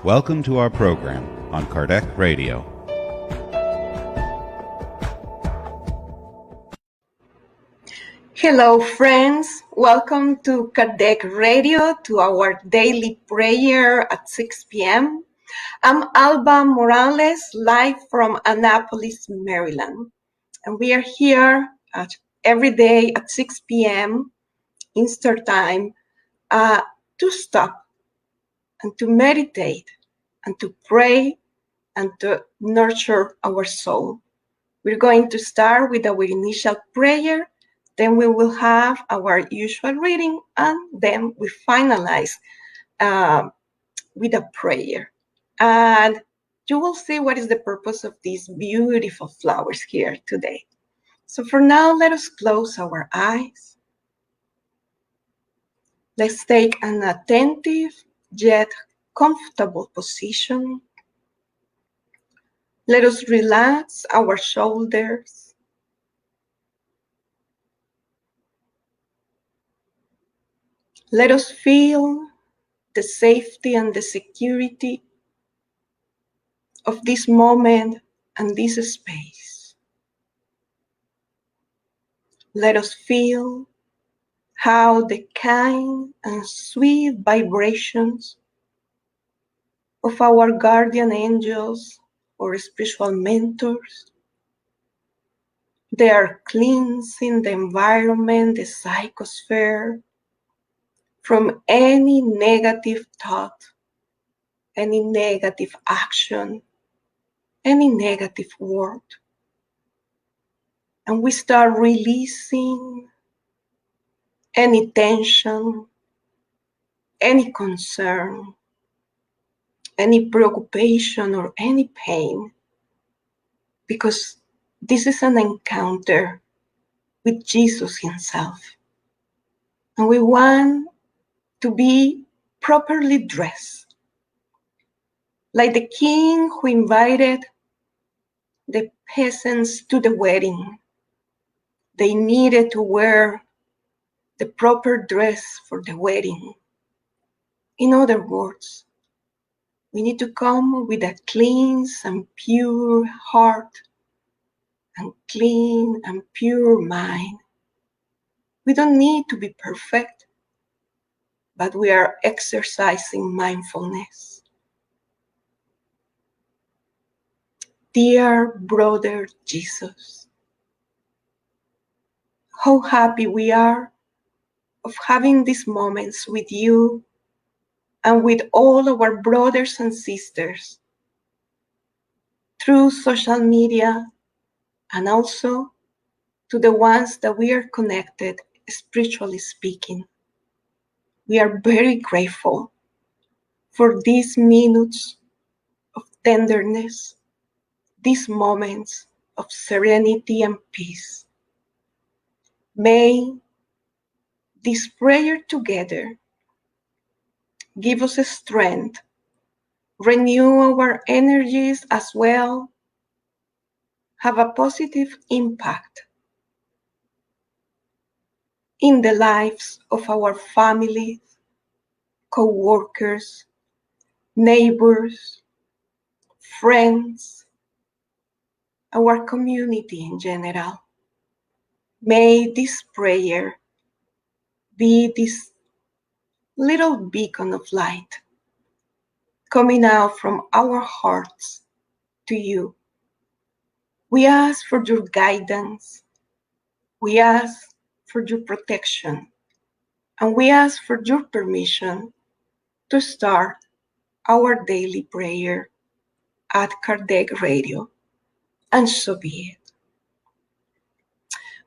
Welcome to our program on Kardec Radio. Hello, friends. Welcome to Kardec Radio, to our daily prayer at 6 p.m. I'm Alba Morales, live from Annapolis, Maryland. And we are here every day at 6 p.m. Eastern Time to stop and to meditate and to pray and to nurture our soul. We're going to start with our initial prayer, then we will have our usual reading, and then we finalize with a prayer. And you will see what is the purpose of these beautiful flowers here today. So for now, let us close our eyes. Let's take an attentive yet comfortable position. Let us relax our shoulders. Let us feel the safety and the security of this moment and this space. Let us feel how the kind and sweet vibrations of our guardian angels or spiritual mentors, they are cleansing the environment, the psychosphere, from any negative thought, any negative action, any negative word. And we start releasing any tension, any concern, any preoccupation, or any pain, because this is an encounter with Jesus himself. And we want to be properly dressed, like the king who invited the peasants to the wedding. They needed to wear the proper dress for the wedding. In other words, we need to come with a clean and pure heart and clean and pure mind. We don't need to be perfect, but we are exercising mindfulness. Dear brother Jesus, how happy we are of having these moments with you and with all our brothers and sisters through social media, and also to the ones that we are connected, spiritually speaking. We are very grateful for these minutes of tenderness, these moments of serenity and peace. May this prayer together give us strength, renew our energies as well, have a positive impact in the lives of our families, co-workers, neighbors, friends, our community in general. May this prayer be this little beacon of light coming out from our hearts to you. We ask for your guidance. We ask for your protection. And we ask for your permission to start our daily prayer at Kardec Radio. And so be it.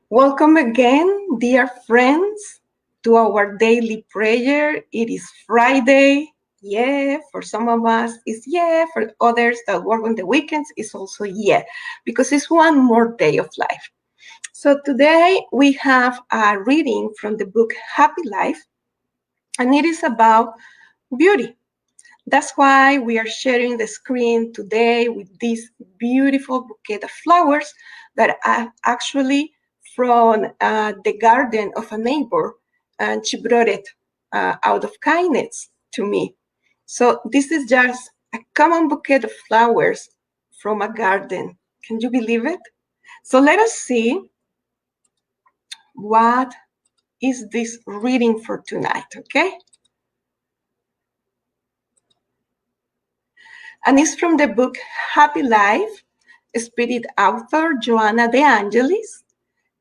Welcome again, dear friends, to our daily prayer. It is Friday. Yeah, for some of us, it's yeah. For others that work on the weekends, it's also yeah, because it's one more day of life. So today we have a reading from the book Happy Life, and it is about beauty. That's why we are sharing the screen today with this beautiful bouquet of flowers that are actually from the garden of a neighbor, and she brought it out of kindness to me. So this is just a common bouquet of flowers from a garden. Can you believe it? So let us see what is this reading for tonight, okay? And it's from the book Happy Life, Spirit author Joanna De Angelis,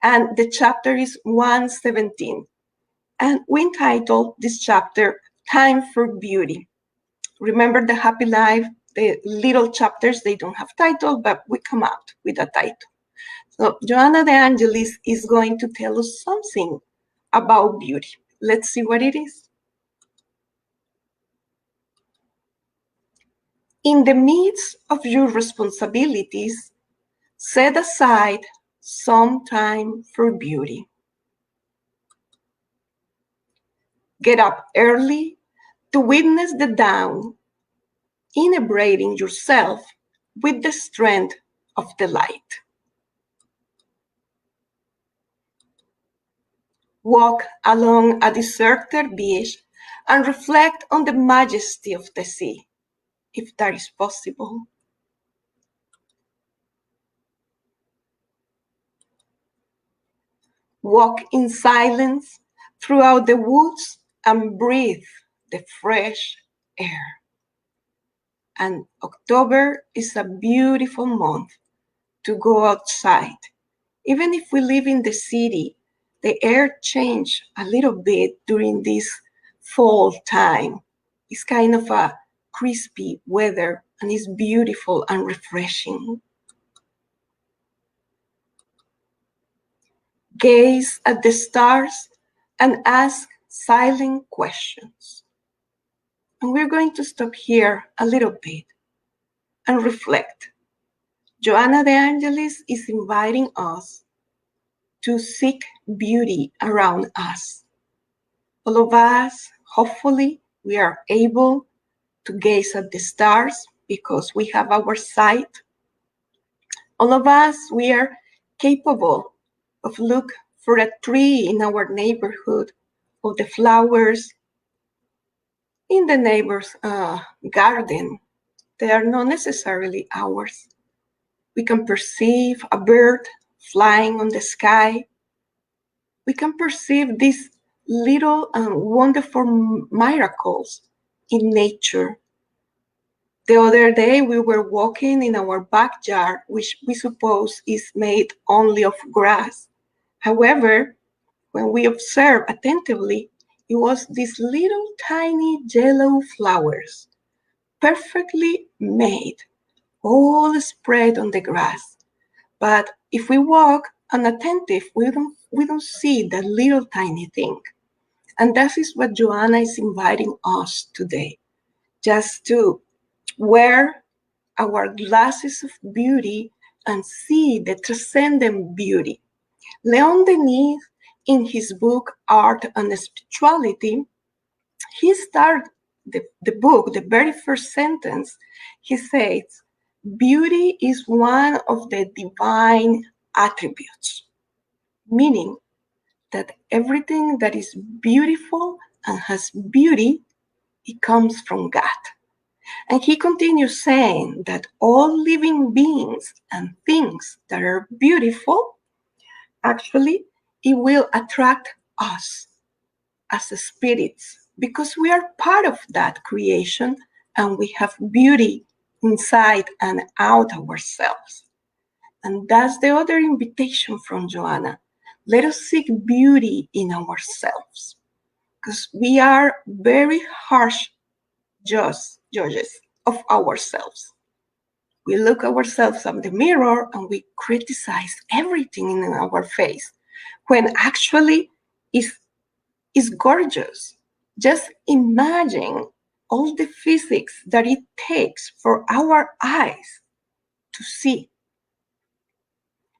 and the chapter is 117. And we entitled this chapter, Time for Beauty. Remember the Happy Life, the little chapters, they don't have title, but we come out with a title. So Joanna De Angelis is going to tell us something about beauty. Let's see what it is. In the midst of your responsibilities, set aside some time for beauty. Get up early to witness the dawn, inebriating yourself with the strength of the light. Walk along a deserted beach and reflect on the majesty of the sea, if that is possible. Walk in silence throughout the woods and breathe the fresh air. And October is a beautiful month to go outside. Even if we live in the city, the air changes a little bit during this fall time. It's kind of a crispy weather and it's beautiful and refreshing. Gaze at the stars and ask silent questions. And we're going to stop here a little bit and reflect. Joanna De Angelis is inviting us to seek beauty around us. All of us, hopefully, we are able to gaze at the stars because we have our sight. All of us, we are capable of look for a tree in our neighborhood, or the flowers in the neighbor's garden. They are not necessarily ours. We can perceive a bird flying on the sky. We can perceive these little wonderful miracles in nature. The other day we were walking in our backyard, which we suppose is made only of grass. However, when we observed attentively, it was these little tiny yellow flowers, perfectly made, all spread on the grass. But if we walk unattentive, we don't see that little tiny thing. And that is what Joanna is inviting us today, just to wear our glasses of beauty and see the transcendent beauty. Leon Denis, in his book Art and Spirituality, he started the book, the very first sentence, he says, beauty is one of the divine attributes, meaning that everything that is beautiful and has beauty, it comes from God. And he continues saying that all living beings and things that are beautiful, actually, it will attract us as spirits because we are part of that creation and we have beauty inside and out ourselves. And that's the other invitation from Joanna. Let us seek beauty in ourselves because we are very harsh judges of ourselves. We look ourselves in the mirror and we criticize everything in our face when actually it's gorgeous. Just imagine all the physics that it takes for our eyes to see.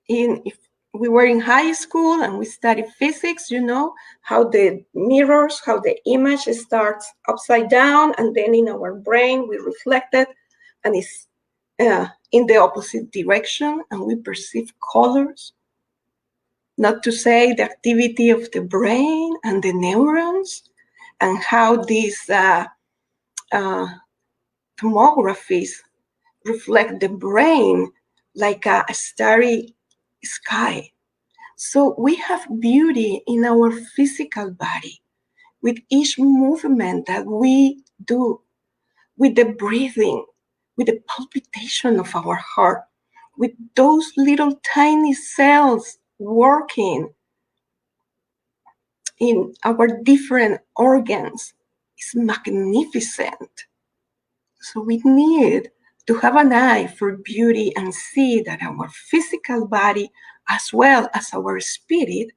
If we were in high school and we studied physics, you know, how the mirrors, how the image starts upside down and then in our brain we reflect it and it's in the opposite direction and we perceive colors. Not to say the activity of the brain and the neurons and how these tomographies reflect the brain like a starry sky. So we have beauty in our physical body with each movement that we do, with the breathing, with the palpitation of our heart, with those little tiny cells working in our different organs. It's magnificent. So we need to have an eye for beauty and see that our physical body, as well as our spirit,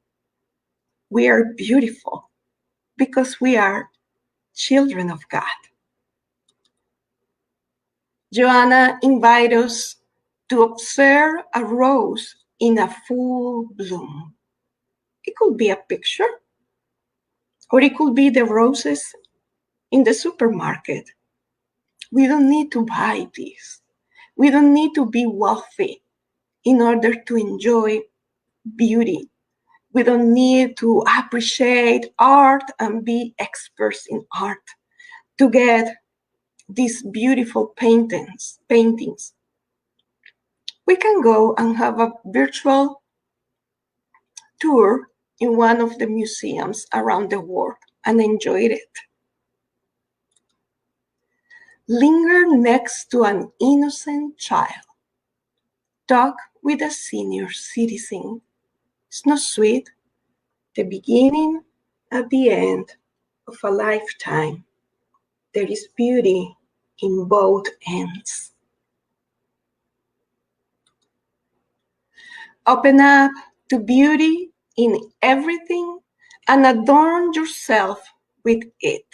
we are beautiful because we are children of God. Joanna invites us to observe a rose in a full bloom. It could be a picture, or it could be the roses in the supermarket. We don't need to buy these. We don't need to be wealthy in order to enjoy beauty. We don't need to appreciate art and be experts in art to get these beautiful paintings. We can go and have a virtual tour in one of the museums around the world and enjoy it. Linger next to an innocent child. Talk with a senior citizen. It's not sweet, the beginning at the end of a lifetime. There is beauty in both ends. Open up to beauty in everything and adorn yourself with it.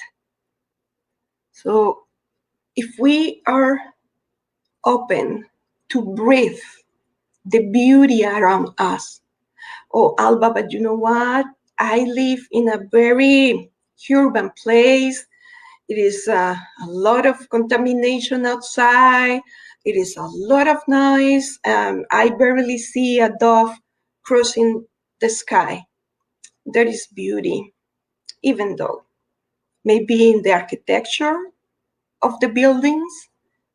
So if we are open to breathe the beauty around us, oh, Alba, but you know what? I live in a very urban place. It is a lot of contamination outside. It is a lot of noise. I barely see a dove crossing the sky. There is beauty, even though maybe in the architecture of the buildings,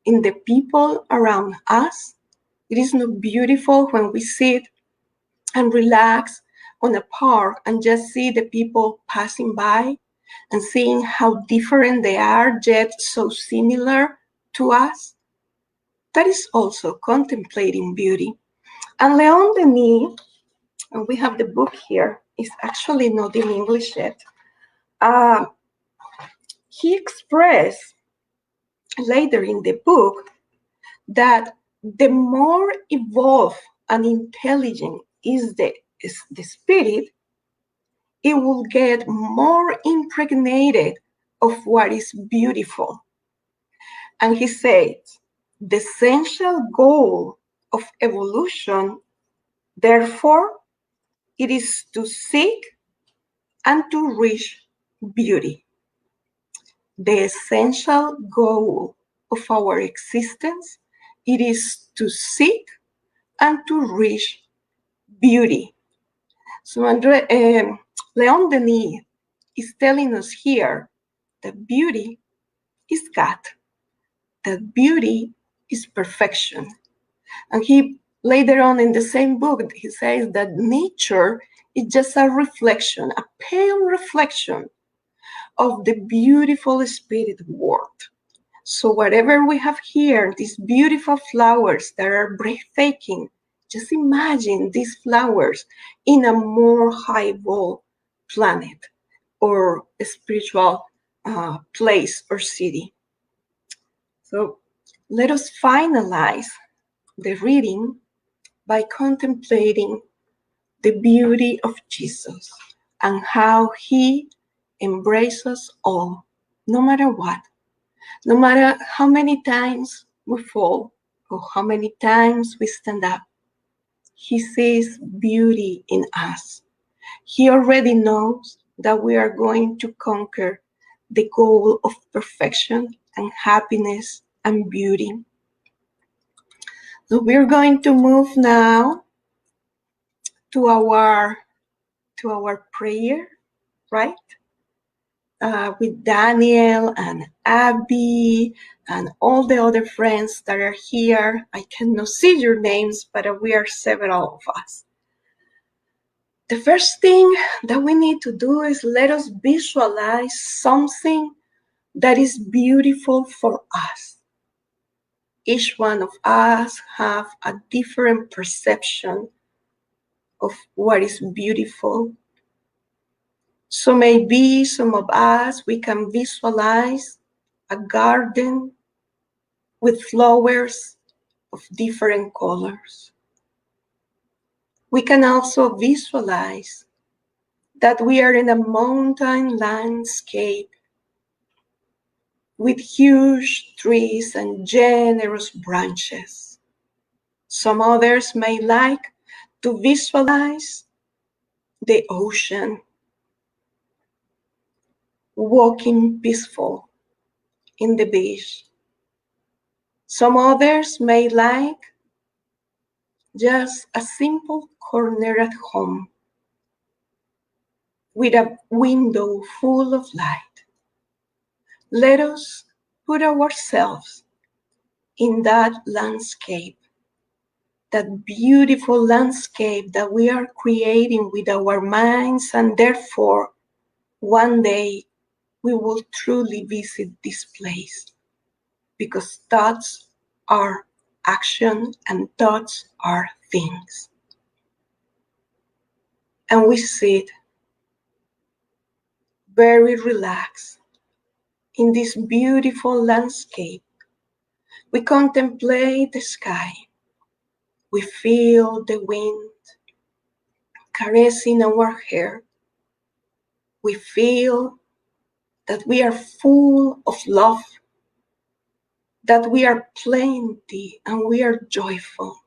in the people around us. It is not beautiful when we sit and relax on a park and just see the people passing by and seeing how different they are, yet so similar to us. That is also contemplating beauty. And Leon Denis, and we have the book here, it's actually not in English yet. He expressed later in the book that the more evolved and intelligent is the spirit, it will get more impregnated of what is beautiful. And he says, the essential goal of evolution, therefore, it is to seek and to reach beauty. The essential goal of our existence, it is to seek and to reach beauty. So Leon Denis is telling us here that beauty is God, that beauty is perfection. And he later on in the same book, he says that nature is just a reflection, a pale reflection of the beautiful spirit world. So whatever we have here, these beautiful flowers that are breathtaking, just imagine these flowers in a more high-evolved planet or a spiritual place or city. So let us finalize the reading by contemplating the beauty of Jesus and how he embraces us all, no matter what, no matter how many times we fall or how many times we stand up. He sees beauty in us. He already knows that we are going to conquer the goal of perfection and happiness and beauty. So we're going to move now to our prayer, right? with Daniel and Abby and all the other friends that are here. I cannot see your names, but we are several of us. The first thing that we need to do is let us visualize something that is beautiful for us. Each one of us have a different perception of what is beautiful. So maybe some of us, we can visualize a garden with flowers of different colors. We can also visualize that we are in a mountain landscape with huge trees and generous branches. Some others may like to visualize the ocean, walking peaceful in the beach. Some others may like just a simple corner at home with a window full of light. Let us put ourselves in that landscape, that beautiful landscape that we are creating with our minds, and therefore one day we will truly visit this place, because thoughts are action and thoughts are things. And we sit very relaxed in this beautiful landscape. We contemplate the sky. We feel the wind caressing our hair. We feel that we are full of love, that we are plenty and we are joyful.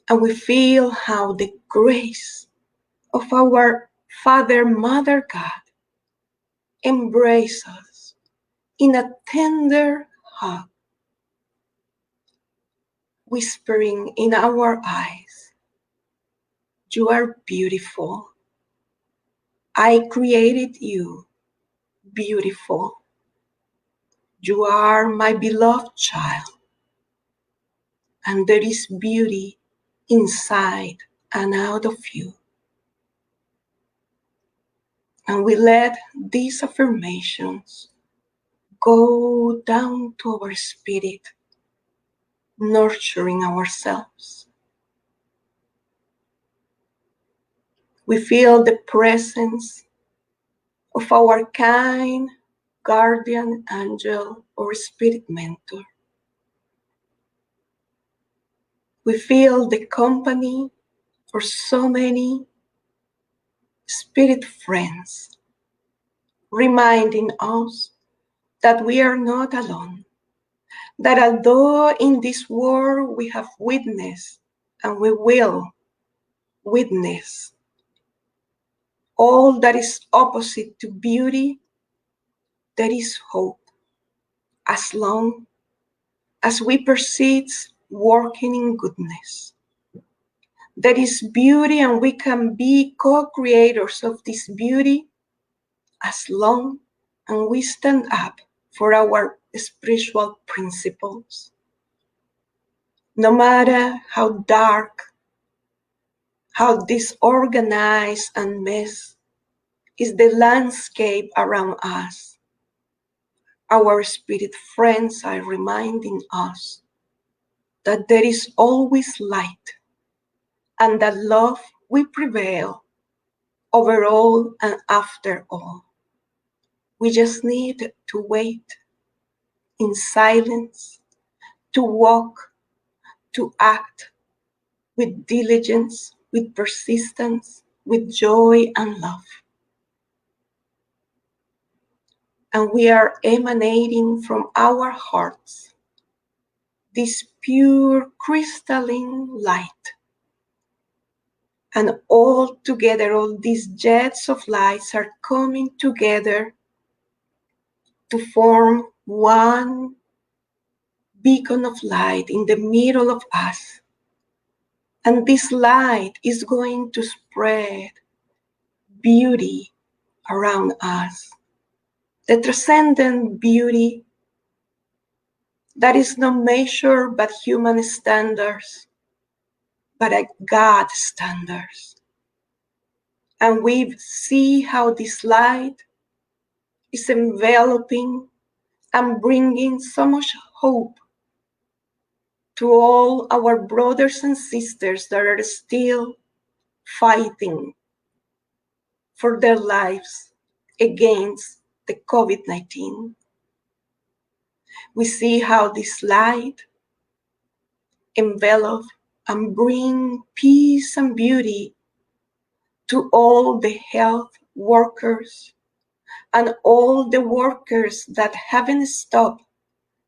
And we feel how the grace of our Father, Mother God embraces us in a tender hug, whispering in our eyes, "You are beautiful. I created you beautiful. You are my beloved child, and there is beauty inside and out of you." And we let these affirmations go down to our spirit, nurturing ourselves. We feel the presence of our kind guardian angel or spirit mentor. We feel the company of so many spirit friends, reminding us that we are not alone, that although in this world we have witnessed and we will witness all that is opposite to beauty, there is hope as long as we persist working in goodness. There is beauty and we can be co-creators of this beauty as long as we stand up for our spiritual principles. No matter how dark, how disorganized and mess is the landscape around us, our spirit friends are reminding us that there is always light and that love will prevail over all and after all. We just need to wait in silence, to walk, to act with diligence, with persistence, with joy and love. And we are emanating from our hearts this pure crystalline light. And all together, all these jets of lights are coming together to form one beacon of light in the middle of us. And this light is going to spread beauty around us. the transcendent beauty that is not measured by human standards, but at God's standards. And we see how this light is enveloping and bringing so much hope to all our brothers and sisters that are still fighting for their lives against the COVID-19. We see how this light envelop and bring peace and beauty to all the health workers and all the workers that haven't stopped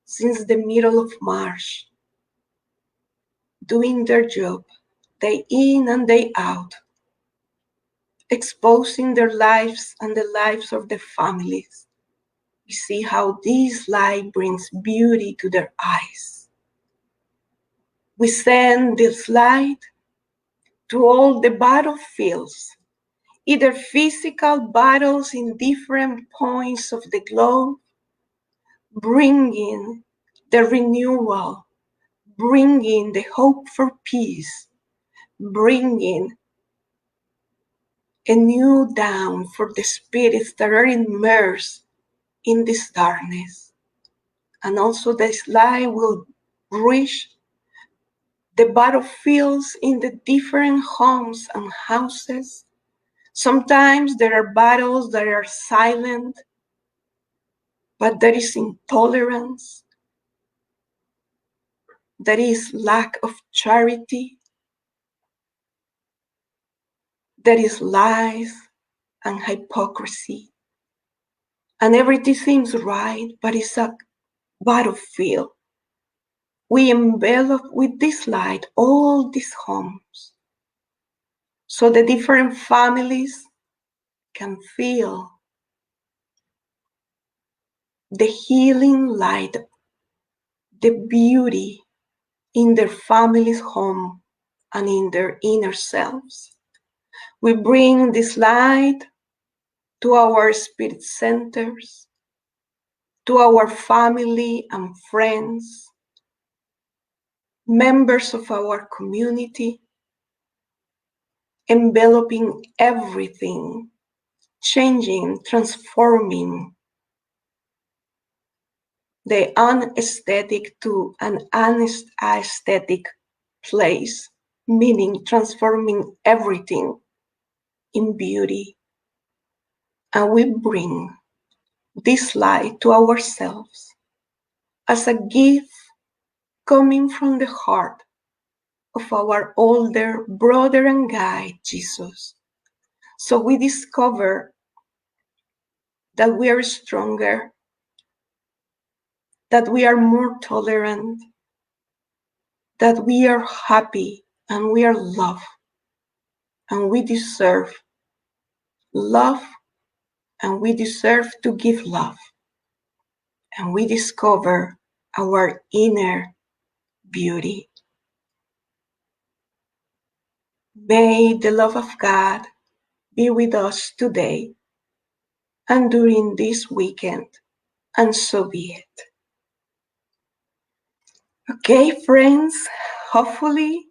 since the middle of March, doing their job day in and day out, exposing their lives and the lives of their families. We see how this light brings beauty to their eyes. We send this light to all the battlefields, either physical battles in different points of the globe, bringing the renewal, bringing the hope for peace, bringing a new dawn for the spirits that are immersed in this darkness. And also this light will reach the battlefields in the different homes and houses. Sometimes there are battles that are silent, but there is intolerance, there is lack of charity, there is lies and hypocrisy. And everything seems right, but it's a battlefield. We envelop with this light all these homes so the different families can feel the healing light, the beauty in their family's home and in their inner selves. We bring this light to our spirit centers, to our family and friends, members of our community, enveloping everything, changing, transforming the unaesthetic to an aesthetic place, meaning transforming everything in beauty. And we bring this light to ourselves as a gift coming from the heart of our older brother and guide, Jesus. So we discover that we are stronger, that we are more tolerant, that we are happy and we are loved, and we deserve love, and we deserve to give love. And we discover our inner beauty. May the love of God be with us today and during this weekend, and so be it. Okay, friends, hopefully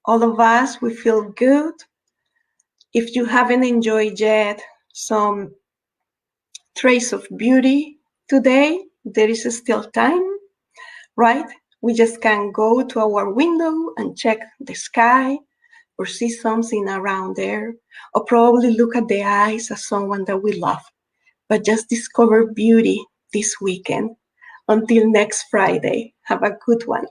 all of us will feel good. If you haven't enjoyed yet some trace of beauty today, there is still time, right? We just can go to our window and check the sky or see something around there, or probably look at the eyes of someone that we love. But just discover beauty this weekend. Until next Friday, have a good one.